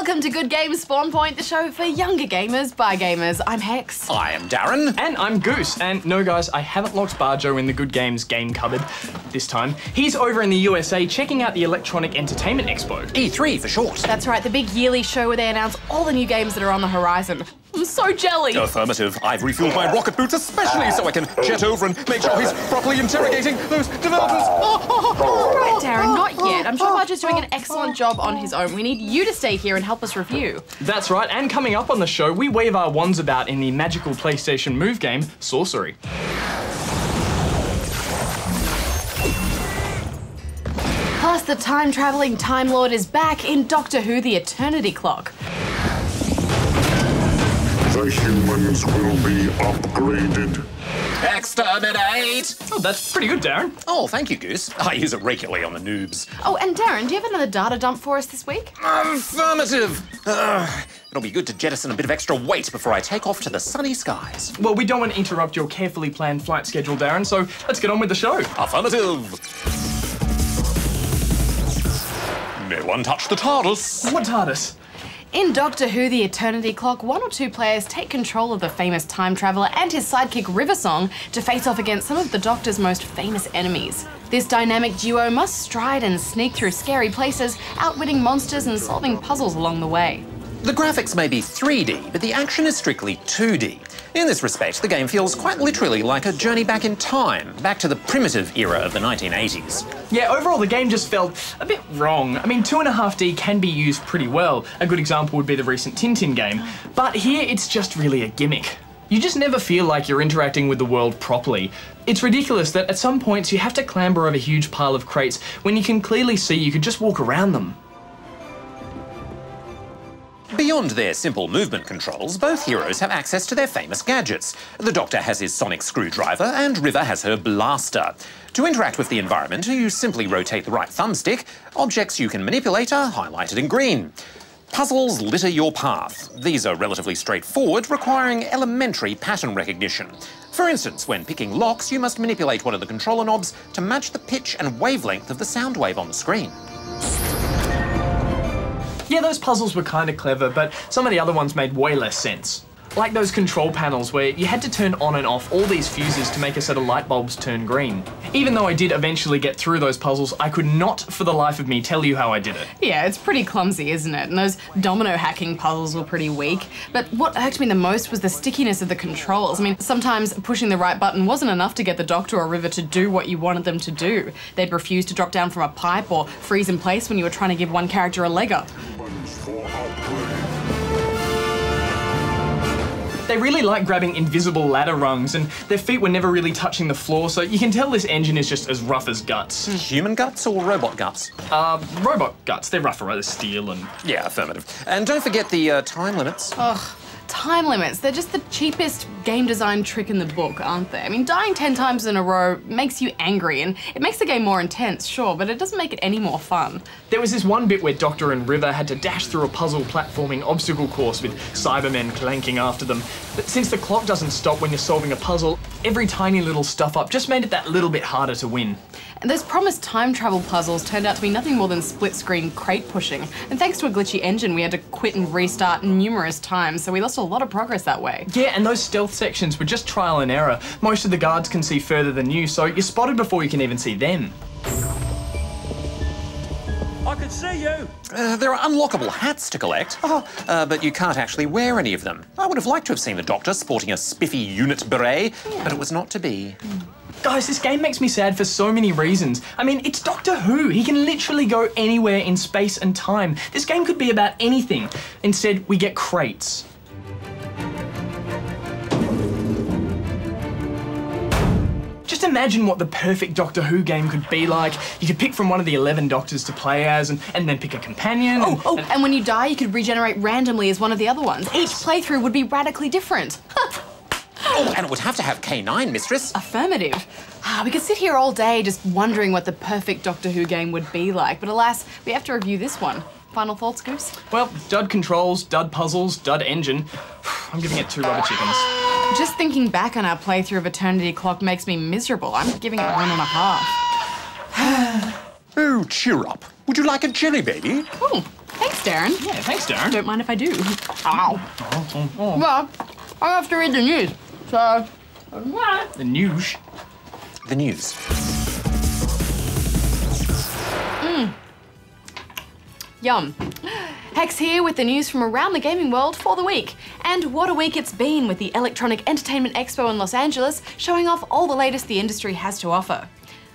Welcome to Good Games Spawn Point, the show for younger gamers by gamers. I'm Hex. I am Darren. And I'm Goose. And no, guys, I haven't locked Barjo in the Good Games game cupboard this time. He's over in the USA checking out the Electronic Entertainment Expo. E3 for short. That's right, the big yearly show where they announce all the new games that are on the horizon. I'm so jelly. Affirmative. I've refueled my rocket boots especially so I can jet over and make sure he's properly interrogating those developers. Right, Darren, not yet. I'm sure Barjo's doing an excellent job on his own. We need you to stay here and help us review. That's right, and coming up on the show, we wave our wands about in the magical PlayStation Move game, Sorcery. Plus, the time-travelling Time Lord is back in Doctor Who: The Eternity Clock. The humans will be upgraded. Exterminate! Oh, that's pretty good, Darren. Oh, thank you, Goose. I use it regularly on the noobs. Oh, and Darren, do you have another data dump for us this week? Affirmative! It'll be good to jettison a bit of extra weight before I take off to the sunny skies. Well, we don't want to interrupt your carefully planned flight schedule, Darren, so let's get on with the show. Affirmative! No one touched the TARDIS. What TARDIS? In Doctor Who: The Eternity Clock, one or two players take control of the famous time traveller and his sidekick River Song to face off against some of the Doctor's most famous enemies. This dynamic duo must stride and sneak through scary places, outwitting monsters and solving puzzles along the way. The graphics may be 3D, but the action is strictly 2D. In this respect, the game feels quite literally like a journey back in time, back to the primitive era of the 1980s. Yeah, overall the game just felt a bit wrong. I mean, 2.5D can be used pretty well. A good example would be the recent Tintin game. But here it's just really a gimmick. You just never feel like you're interacting with the world properly. It's ridiculous that at some points you have to clamber over a huge pile of crates when you can clearly see you could just walk around them. Beyond their simple movement controls, both heroes have access to their famous gadgets. The Doctor has his sonic screwdriver and River has her blaster. To interact with the environment, you simply rotate the right thumbstick. Objects you can manipulate are highlighted in green. Puzzles litter your path. These are relatively straightforward, requiring elementary pattern recognition. For instance, when picking locks, you must manipulate one of the controller knobs to match the pitch and wavelength of the sound wave on the screen. Yeah, those puzzles were kind of clever, but some of the other ones made way less sense. Like those control panels where you had to turn on and off all these fuses to make a set of light bulbs turn green. Even though I did eventually get through those puzzles, I could not for the life of me tell you how I did it. Yeah, it's pretty clumsy, isn't it? And those domino hacking puzzles were pretty weak. But what irked me the most was the stickiness of the controls. I mean, sometimes pushing the right button wasn't enough to get the Doctor or River to do what you wanted them to do. They'd refuse to drop down from a pipe or freeze in place when you were trying to give one character a leg up. They really like grabbing invisible ladder rungs, and their feet were never really touching the floor, so you can tell this engine is just as rough as guts. Human guts or robot guts? Robot guts. They're rougher as steel and... Yeah, affirmative. And don't forget the time limits. Ugh. Time limits, they're just the cheapest game design trick in the book, aren't they? I mean, dying 10 times in a row makes you angry, and it makes the game more intense, sure, but it doesn't make it any more fun. There was this one bit where Doctor and River had to dash through a puzzle platforming obstacle course with Cybermen clanking after them. But since the clock doesn't stop when you're solving a puzzle, every tiny little stuff up just made it that little bit harder to win. And those promised time travel puzzles turned out to be nothing more than split-screen crate pushing. And thanks to a glitchy engine, we had to quit and restart numerous times, so we lost a lot of progress that way. Yeah, and those stealth sections were just trial and error. Most of the guards can see further than you, so you're spotted before you can even see them. I can see you. There are unlockable hats to collect, but you can't actually wear any of them. I would have liked to have seen the Doctor sporting a spiffy unit beret, but it was not to be. Guys, this game makes me sad for so many reasons. I mean, it's Doctor Who. He can literally go anywhere in space and time. This game could be about anything. Instead, we get crates. Just imagine what the perfect Doctor Who game could be like. You could pick from one of the 11 Doctors to play as, and then pick a companion. And when you die, you could regenerate randomly as one of the other ones. Each playthrough would be radically different. Oh, and it would have to have K9, mistress. Affirmative. We could sit here all day just wondering what the perfect Doctor Who game would be like, but alas, we have to review this one. Final thoughts, Goose? Well, dud controls, dud puzzles, dud engine. I'm giving it 2 rubber chickens. Just thinking back on our playthrough of Eternity Clock makes me miserable. I'm giving it 1.5. Oh, cheer up. Would you like a jelly baby? Oh, hey, Thanks, Darren. Yeah, thanks, Darren. Don't mind if I do. Ow. Well, I have to read the news, so... The news. The news. Yum. Hex here with the news from around the gaming world for the week. And what a week it's been with the Electronic Entertainment Expo in Los Angeles showing off all the latest the industry has to offer.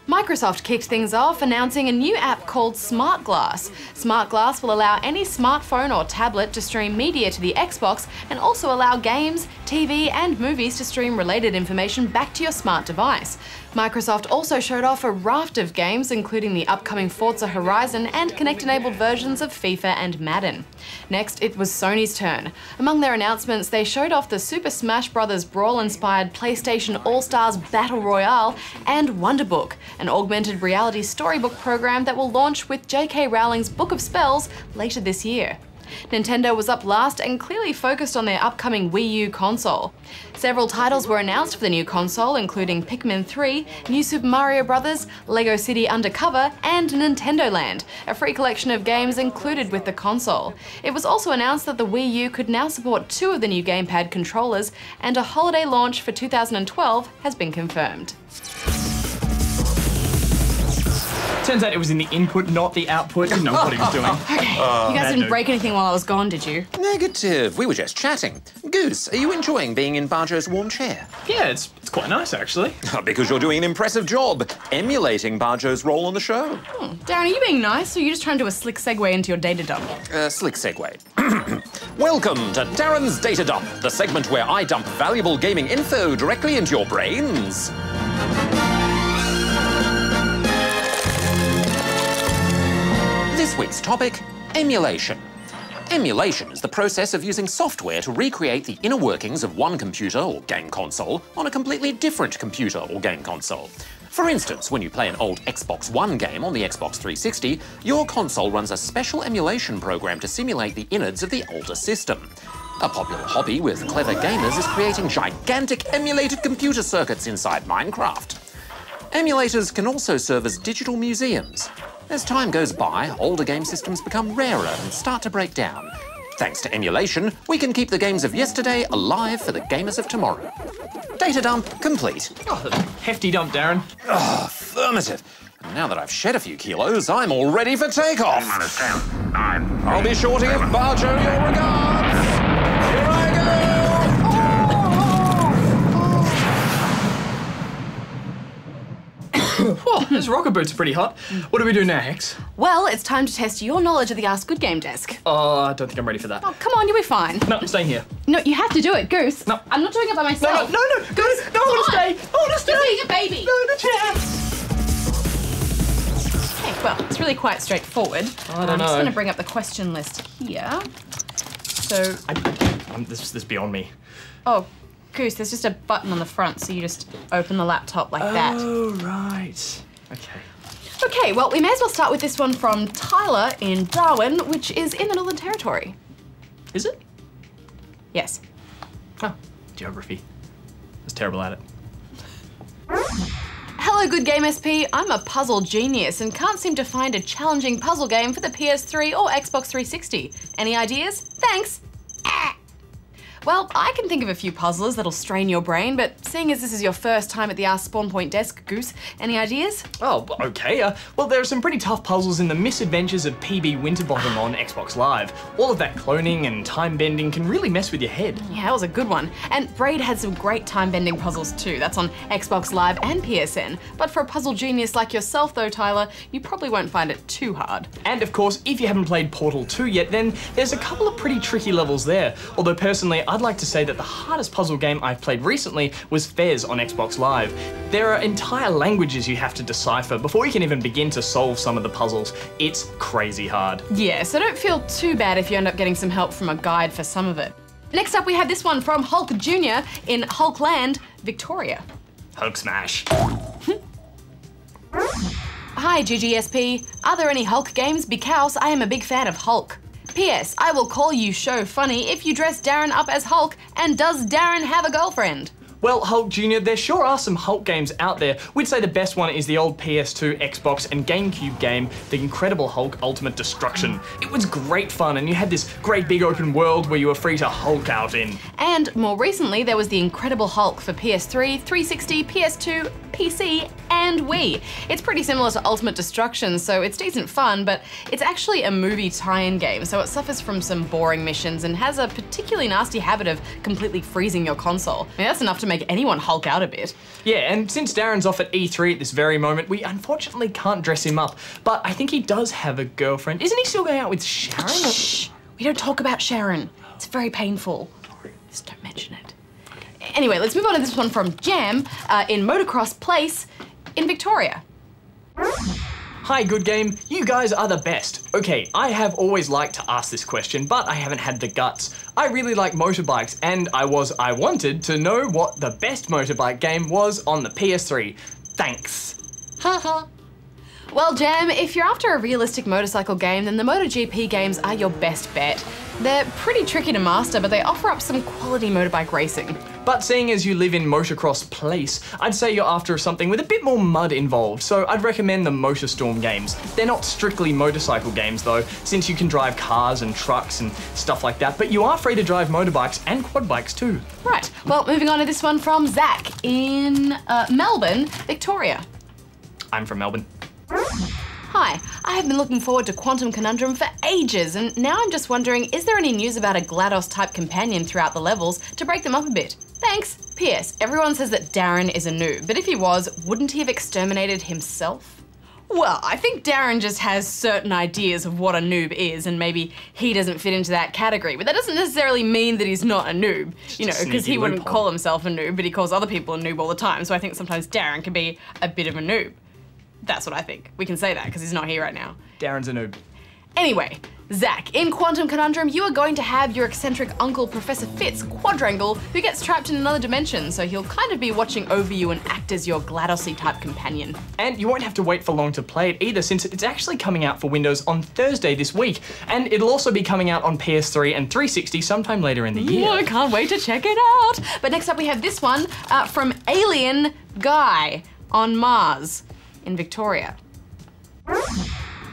Microsoft kicked things off announcing a new app called Smart Glass. Smart Glass will allow any smartphone or tablet to stream media to the Xbox and also allow games, TV and movies to stream related information back to your smart device. Microsoft also showed off a raft of games including the upcoming Forza Horizon and Kinect-enabled versions of FIFA and Madden. Next, it was Sony's turn. Among their announcements, they showed off the Super Smash Bros. Brawl-inspired PlayStation All-Stars Battle Royale and Wonderbook, an augmented reality storybook program that will launch with J.K. Rowling's Book of Spells later this year. Nintendo was up last and clearly focused on their upcoming Wii U console. Several titles were announced for the new console, including Pikmin 3, New Super Mario Bros., Lego City Undercover, and Nintendo Land, a free collection of games included with the console. It was also announced that the Wii U could now support 2 of the new gamepad controllers, and a holiday launch for 2012 has been confirmed. Turns out it was in the input, not the output. Didn't know what he was doing. Okay, you guys didn't break anything while I was gone, did you? Negative. We were just chatting. Goose, are you enjoying being in Barjo's warm chair? Yeah, it's quite nice, actually. Because you're doing an impressive job, emulating Barjo's role on the show. Darren, are you being nice, or are you just trying to do a slick segue into your data dump? Slick segue. Welcome to Darren's Data Dump, the segment where I dump valuable gaming info directly into your brains. This week's topic, emulation. Emulation is the process of using software to recreate the inner workings of one computer or game console on a completely different computer or game console. For instance, when you play an old Xbox One game on the Xbox 360, your console runs a special emulation program to simulate the innards of the older system. A popular hobby with clever gamers is creating gigantic emulated computer circuits inside Minecraft. Emulators can also serve as digital museums. As time goes by, older game systems become rarer and start to break down. Thanks to emulation, we can keep the games of yesterday alive for the gamers of tomorrow. Data dump complete. Oh, hefty dump, Darren. Affirmative. And now that I've shed a few kilos, I'm all ready for takeoff. 10, 9, I'll be shorting of Barjo your regards. Here I go. Whoa, those rocket boots are pretty hot. What do we do now, Hex? Well, it's time to test your knowledge of the Ask Good Game desk. Oh, I don't think I'm ready for that. Oh, come on, you'll be fine. No, I'm staying here. No, you have to do it, Goose. No. I'm not doing it by myself. No, Goose, no, I want to stay. I want to stay. Just being a baby. No, the chair. Okay, well, it's really quite straightforward. I don't I'm just know. going to bring up the question list here. So, This is beyond me. oh, Goose, there's just a button on the front, so you just open the laptop like that. Oh, right. Okay. Okay, well, we may as well start with this one from Tyler in Darwin, which is in the Northern Territory. Is it? Yes. Oh, geography. I was terrible at it. Hello, Good Game SP. I'm a puzzle genius and can't seem to find a challenging puzzle game for the PS3 or Xbox 360. Any ideas? Thanks. Well, I can think of a few puzzlers that'll strain your brain, but seeing as this is your first time at the Ask Spawn Point desk, Goose, any ideas? Oh, okay. Well, there are some pretty tough puzzles in the Misadventures of PB Winterbottom on Xbox Live. All of that cloning and time bending can really mess with your head. Yeah, that was a good one. And Braid had some great time-bending puzzles too. That's on Xbox Live and PSN. But for a puzzle genius like yourself though, Tyler, you probably won't find it too hard. And of course, if you haven't played Portal 2 yet, then there's a couple of pretty tricky levels there. Although personally, I'd like to say that the hardest puzzle game I've played recently was Fez on Xbox Live. There are entire languages you have to decipher before you can even begin to solve some of the puzzles. It's crazy hard. Yeah, so don't feel too bad if you end up getting some help from a guide for some of it. Next up, we have this one from Hulk Jr. in Hulkland, Victoria. Hulk smash. Hi, GGSP. Are there any Hulk games? Because I am a big fan of Hulk. P.S. I will call you show funny if you dress Darren up as Hulk, and does Darren have a girlfriend? Well, Hulk Jr., there sure are some Hulk games out there. We'd say the best one is the old PS2, Xbox, and GameCube game, The Incredible Hulk Ultimate Destruction. It was great fun, and you had this great big open world where you were free to Hulk out in. And more recently, there was The Incredible Hulk for PS3, 360, PS2, PC, and Wii. It's pretty similar to Ultimate Destruction, so it's decent fun, but it's actually a movie tie-in game, so it suffers from some boring missions and has a particularly nasty habit of completely freezing your console. I mean, that's enough to make anyone Hulk out a bit. Yeah, and since Darren's off at E3 at this very moment, we unfortunately can't dress him up, but I think he does have a girlfriend. Isn't he still going out with Sharon? Shh! We don't talk about Sharon. It's very painful. Just don't mention it. Anyway, let's move on to this one from Jam in Motocross Place in Victoria. Hi, Good Game. You guys are the best. Okay, I have always liked to ask this question, but I haven't had the guts. I really like motorbikes, and I wanted to know what the best motorbike game was on the PS3. Thanks. Haha. Well, Jam, if you're after a realistic motorcycle game, then the MotoGP games are your best bet. They're pretty tricky to master, but they offer up some quality motorbike racing. But seeing as you live in Motocross Place, I'd say you're after something with a bit more mud involved, so I'd recommend the MotorStorm games. They're not strictly motorcycle games though, since you can drive cars and trucks and stuff like that, but you are free to drive motorbikes and quad bikes too. Right, well, moving on to this one from Zach in Melbourne, Victoria. I'm from Melbourne. Hi, I have been looking forward to Quantum Conundrum for ages, and now I'm just wondering, is there any news about a GLaDOS-type companion throughout the levels to break them up a bit? Thanks. P.S. Everyone says that Darren is a noob, but if he was, wouldn't he have exterminated himself? Well, I think Darren just has certain ideas of what a noob is, and maybe he doesn't fit into that category, but that doesn't necessarily mean that he's not a noob, you know, because he wouldn't call himself a noob, but he calls other people a noob all the time, so I think sometimes Darren can be a bit of a noob. That's what I think. We can say that because he's not here right now. Darren's a noob. Anyway, Zach, in Quantum Conundrum, you are going to have your eccentric uncle, Professor Fitz, Quadrangle, who gets trapped in another dimension, so he'll kind of be watching over you and act as your GLaDOS-y type companion. And you won't have to wait for long to play it either, since it's actually coming out for Windows on Thursday this week, and it'll also be coming out on PS3 and 360 sometime later in the year. I can't wait to check it out. But next up we have this one from Alien Guy on Mars in Victoria.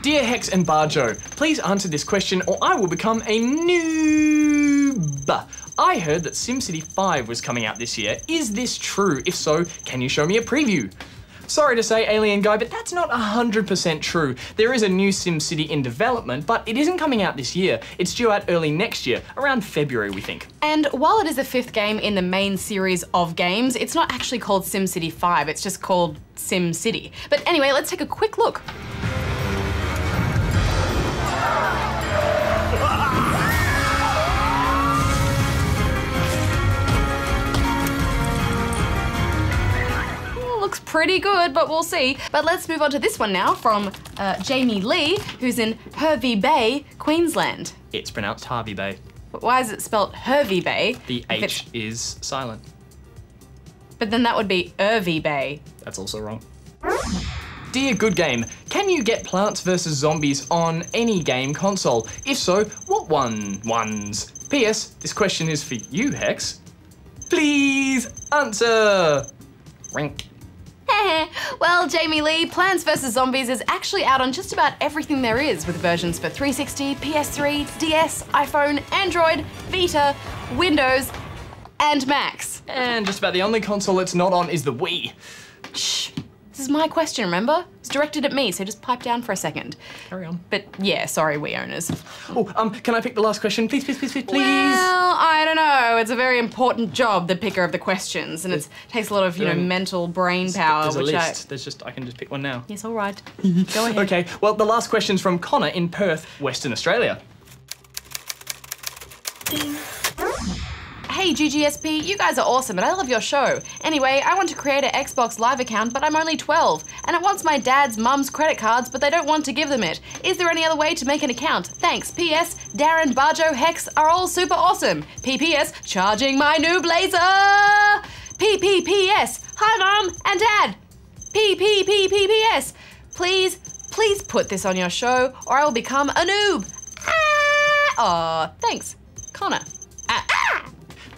Dear Hex and Barjo, please answer this question or I will become a noob. I heard that SimCity 5 was coming out this year. Is this true? If so, can you show me a preview? Sorry to say, Alien Guy, but that's not 100% true. There is a new SimCity in development, but it isn't coming out this year. It's due out early next year, around February, we think. And while it is the 5th game in the main series of games, it's not actually called SimCity 5, it's just called SimCity. But anyway, let's take a quick look. Looks pretty good, but we'll see. But let's move on to this one now from Jamie Lee, who's in Hervey Bay, Queensland. It's pronounced Harvey Bay. But why is it spelled Hervey Bay? The H is silent. But then that would be Hervey Bay. That's also wrong. Dear Good Game, can you get Plants vs Zombies on any game console? If so, what ones? P.S. This question is for you, Hex. Please answer. Rink. Well, Jamie Lee, Plants vs Zombies is actually out on just about everything there is, with versions for 360, PS3, DS, iPhone, Android, Vita, Windows, and Macs. And just about the only console it's not on is the Wii. Shh. This is my question, remember? It's directed at me, so just pipe down for a second. Carry on. But yeah, sorry, Wii owners. Oh, can I pick the last question? Please. Well, I don't know. It's a very important job, the picker of the questions, and it takes a lot of, you know, mental brain power. There's a list. I can just pick one now. Yes, all right. Go ahead. Okay, well, the last question's from Connor in Perth, Western Australia. Hey GGSP, you guys are awesome and I love your show. Anyway, I want to create an Xbox Live account, but I'm only 12, and it wants my dad's mum's credit cards, but they don't want to give them it. Is there any other way to make an account? Thanks. P.S. Darren, Barjo, Hex are all super awesome. P.P.S. Charging my new blazer. P.P.P.S. Hi Mum and Dad. P.P.P.P.P.S. Please put this on your show or I will become a noob. Aw, thanks. Connor.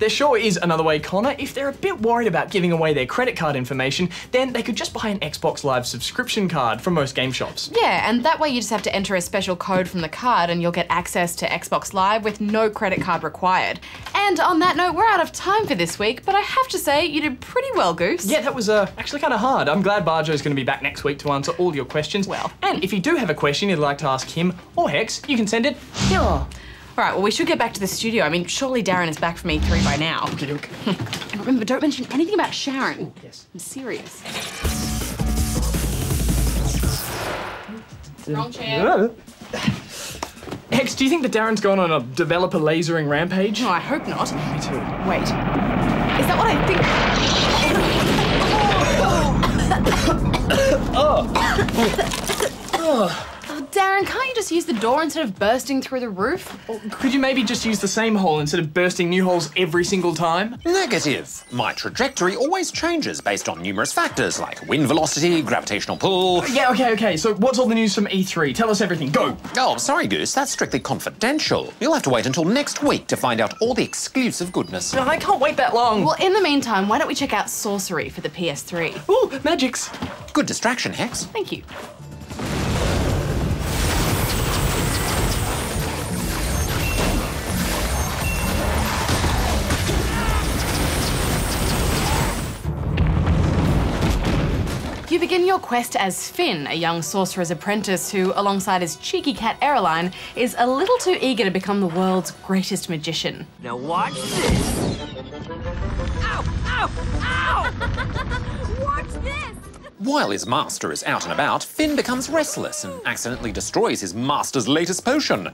There sure is another way, Connor. If they're a bit worried about giving away their credit card information, then they could just buy an Xbox Live subscription card from most game shops. Yeah, and that way you just have to enter a special code from the card and you'll get access to Xbox Live with no credit card required. And on that note, we're out of time for this week, but I have to say, you did pretty well, Goose. Yeah, that was actually kind of hard. I'm glad Barjo's going to be back next week to answer all your questions. Well. And if you do have a question you'd like to ask him or Hex, you can send it here. All right, well, we should get back to the studio. I mean, surely Darren is back from E3 by now. Okay. And remember, don't mention anything about Sharon. Ooh, yes. I'm serious. Wrong chair. Hex, do you think that Darren's gone on a developer lasering rampage? No, I hope not. Me too. Wait. Is that what I think? Oh, Darren, can't you just use the door instead of bursting through the roof? Could you maybe just use the same hole instead of bursting new holes every single time? Negative. My trajectory always changes based on numerous factors like wind velocity, gravitational pull. Yeah, okay. So what's all the news from E3? Tell us everything. Go. Oh, sorry, Goose. That's strictly confidential. You'll have to wait until next week to find out all the exclusive goodness. I can't wait that long. Well, in the meantime, why don't we check out Sorcery for the PS3? Ooh, magics. Good distraction, Hex. Thank you. You begin your quest as Finn, a young sorcerer's apprentice who, alongside his cheeky cat Eroline, is a little too eager to become the world's greatest magician. Now watch this. Ow! Ow! Ow! Watch this! While his master is out and about, Finn becomes restless and accidentally destroys his master's latest potion.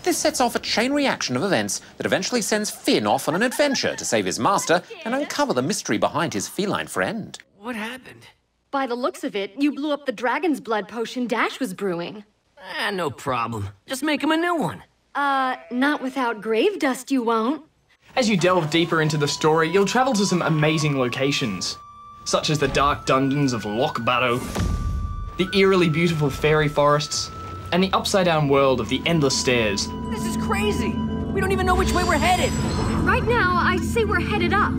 This sets off a chain reaction of events that eventually sends Finn off on an adventure to save his master and uncover the mystery behind his feline friend. What happened? By the looks of it, you blew up the dragon's blood potion Dash was brewing. No problem. Just make him a new one. Not without grave dust you won't. As you delve deeper into the story, you'll travel to some amazing locations, such as the dark dungeons of Loch Barrow, the eerily beautiful fairy forests, and the upside-down world of the Endless Stairs. This is crazy. We don't even know which way we're headed. Right now, I'd say we're headed up.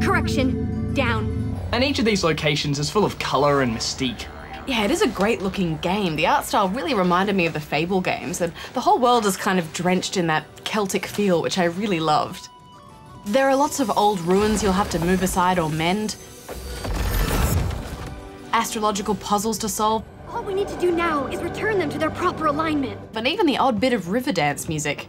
Correction, down. And each of these locations is full of colour and mystique. Yeah, it is a great looking game. The art style really reminded me of the Fable games, and the whole world is kind of drenched in that Celtic feel, which I really loved. There are lots of old ruins you'll have to move aside or mend, astrological puzzles to solve, All we need to do now is return them to their proper alignment. and even the odd bit of river dance music.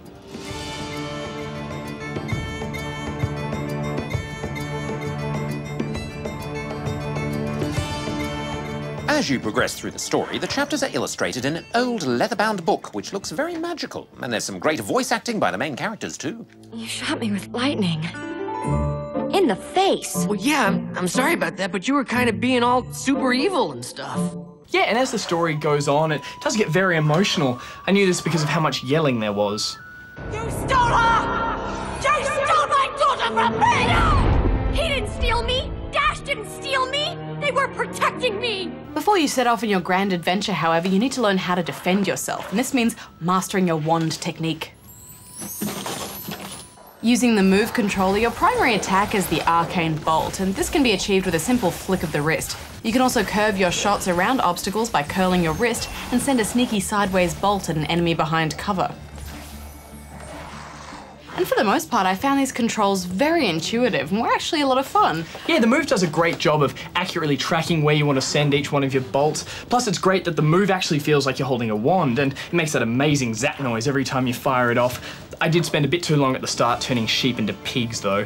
As you progress through the story, the chapters are illustrated in an old leather-bound book, which looks very magical. And there's some great voice acting by the main characters, too. You shot me with lightning. In the face. Well, yeah, I'm sorry about that, but you were kind of being all super evil and stuff. Yeah, and as the story goes on, it does get very emotional. I knew this because of how much yelling there was. You stole her! You stole my daughter from me! No! He didn't steal me! Dash didn't steal me! They were protecting me! Before you set off on your grand adventure, however, you need to learn how to defend yourself, and this means mastering your wand technique. Using the move controller, your primary attack is the Arcane Bolt, and this can be achieved with a simple flick of the wrist. You can also curve your shots around obstacles by curling your wrist and send a sneaky sideways bolt at an enemy behind cover. And for the most part, I found these controls very intuitive and were actually a lot of fun. Yeah, the move does a great job of accurately tracking where you want to send each one of your bolts. Plus, it's great that the move actually feels like you're holding a wand, and it makes that amazing zap noise every time you fire it off. I did spend a bit too long at the start turning sheep into pigs, though.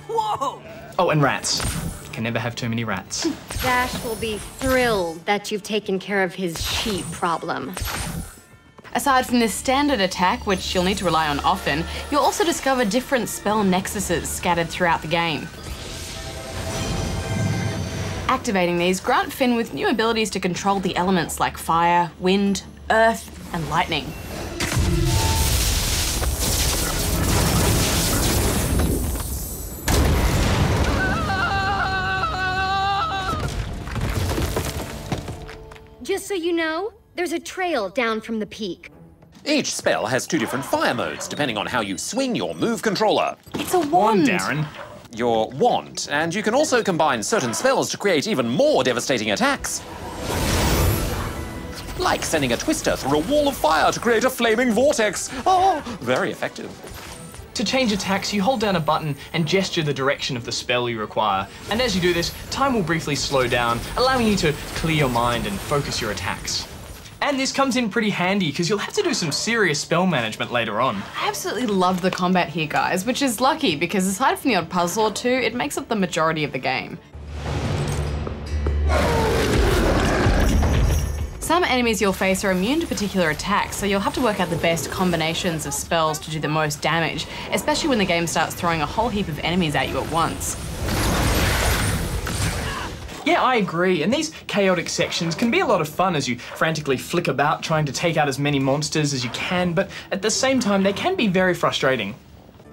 Whoa! Oh, and rats. Can never have too many rats. Dash will be thrilled that you've taken care of his sheep problem. Aside from this standard attack, which you'll need to rely on often, you'll also discover different spell nexuses scattered throughout the game. Activating these grant Finn with new abilities to control the elements like fire, wind, earth, and lightning. Just so you know, there's a trail down from the peak. Each spell has 2 different fire modes, depending on how you swing your move controller. It's a One, wand. Darren. Your wand, and you can also combine certain spells to create even more devastating attacks. Like sending a twister through a wall of fire to create a flaming vortex. Oh, very effective. To change attacks, you hold down a button and gesture the direction of the spell you require. And as you do this, time will briefly slow down, allowing you to clear your mind and focus your attacks. And this comes in pretty handy because you'll have to do some serious spell management later on. I absolutely loved the combat here, guys, which is lucky because aside from the odd puzzle or two, it makes up the majority of the game. Some enemies you'll face are immune to particular attacks, so you'll have to work out the best combinations of spells to do the most damage, especially when the game starts throwing a whole heap of enemies at you at once. Yeah, I agree, and these chaotic sections can be a lot of fun as you frantically flick about trying to take out as many monsters as you can, but at the same time they can be very frustrating.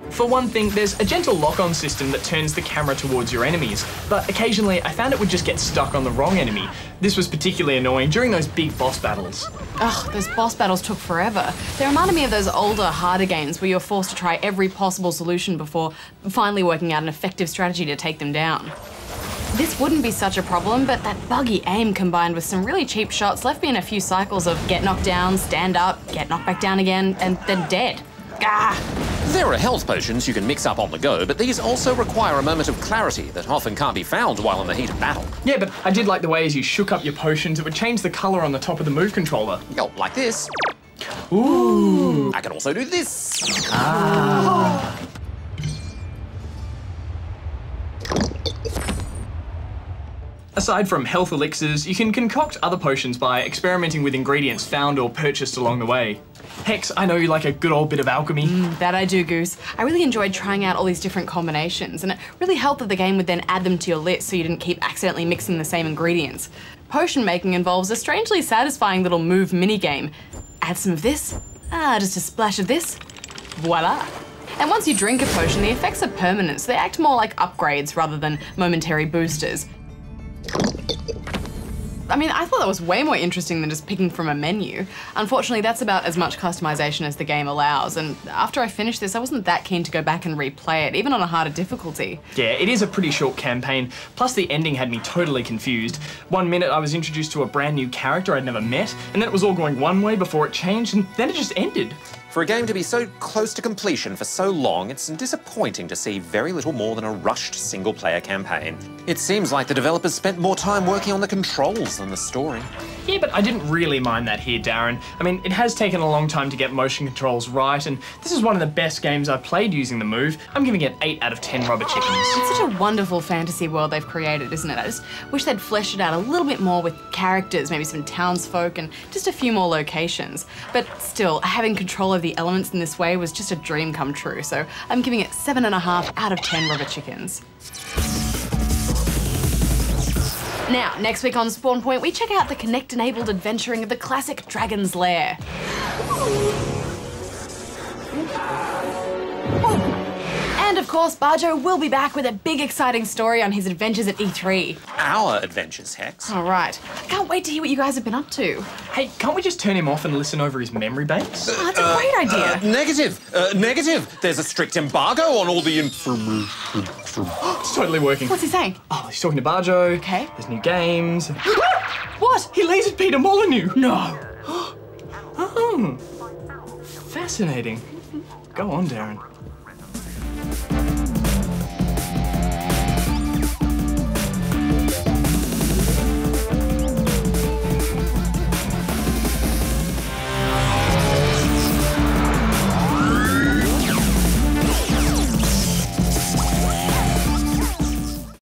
For one thing, there's a gentle lock-on system that turns the camera towards your enemies, but occasionally I found it would just get stuck on the wrong enemy. This was particularly annoying during those big boss battles. Ugh, those boss battles took forever. They reminded me of those older, harder games where you're forced to try every possible solution before finally working out an effective strategy to take them down. This wouldn't be such a problem, but that buggy aim combined with some really cheap shots left me in a few cycles of get knocked down, stand up, get knocked back down again, and then dead. Gah! There are health potions you can mix up on the go, but these also require a moment of clarity that often can't be found while in the heat of battle. Yeah, but I did like the way as you shook up your potions, it would change the colour on the top of the move controller. Oh, like this. Ooh. I can also do this. Aside from health elixirs, you can concoct other potions by experimenting with ingredients found or purchased along the way. Hex, I know you like a good old bit of alchemy. That I do, Goose. I really enjoyed trying out all these different combinations, and it really helped that the game would then add them to your list so you didn't keep accidentally mixing the same ingredients. Potion making involves a strangely satisfying little move minigame. Add some of this, just a splash of this, voila. And once you drink a potion, the effects are permanent, so they act more like upgrades rather than momentary boosters. I mean, I thought that was way more interesting than just picking from a menu. Unfortunately, that's about as much customization as the game allows, and after I finished this, I wasn't that keen to go back and replay it, even on a harder difficulty. Yeah, it is a pretty short campaign, plus the ending had me totally confused. 1 minute I was introduced to a brand new character I'd never met, and then it was all going one way before it changed, and then it just ended. For a game to be so close to completion for so long, it's disappointing to see very little more than a rushed single-player campaign. It seems like the developers spent more time working on the controls than the story. Yeah, but I didn't really mind that here, Darren. I mean, it has taken a long time to get motion controls right, and this is one of the best games I've played using the Move. I'm giving it 8 out of 10 rubber chickens. It's such a wonderful fantasy world they've created, isn't it? I just wish they'd fleshed it out a little bit more with characters, maybe some townsfolk and just a few more locations. But still, having control of the elements in this way was just a dream come true, so I'm giving it 7.5 out of 10 rubber chickens. Now, next week on Spawn Point, we check out the Kinect-enabled adventuring of the classic Dragon's Lair. And of course, Barjo will be back with a big exciting story on his adventures at E3. Our adventures, Hex. All right. I can't wait to hear what you guys have been up to. Hey, can't we just turn him off and listen over his memory banks? Oh, that's a great idea. Negative. There's a strict embargo on all the information. It's totally working. What's he saying? Oh, he's talking to Barjo. Okay. There's new games. What? He lasered Peter Molyneux. No. Oh, fascinating. Go on, Darren.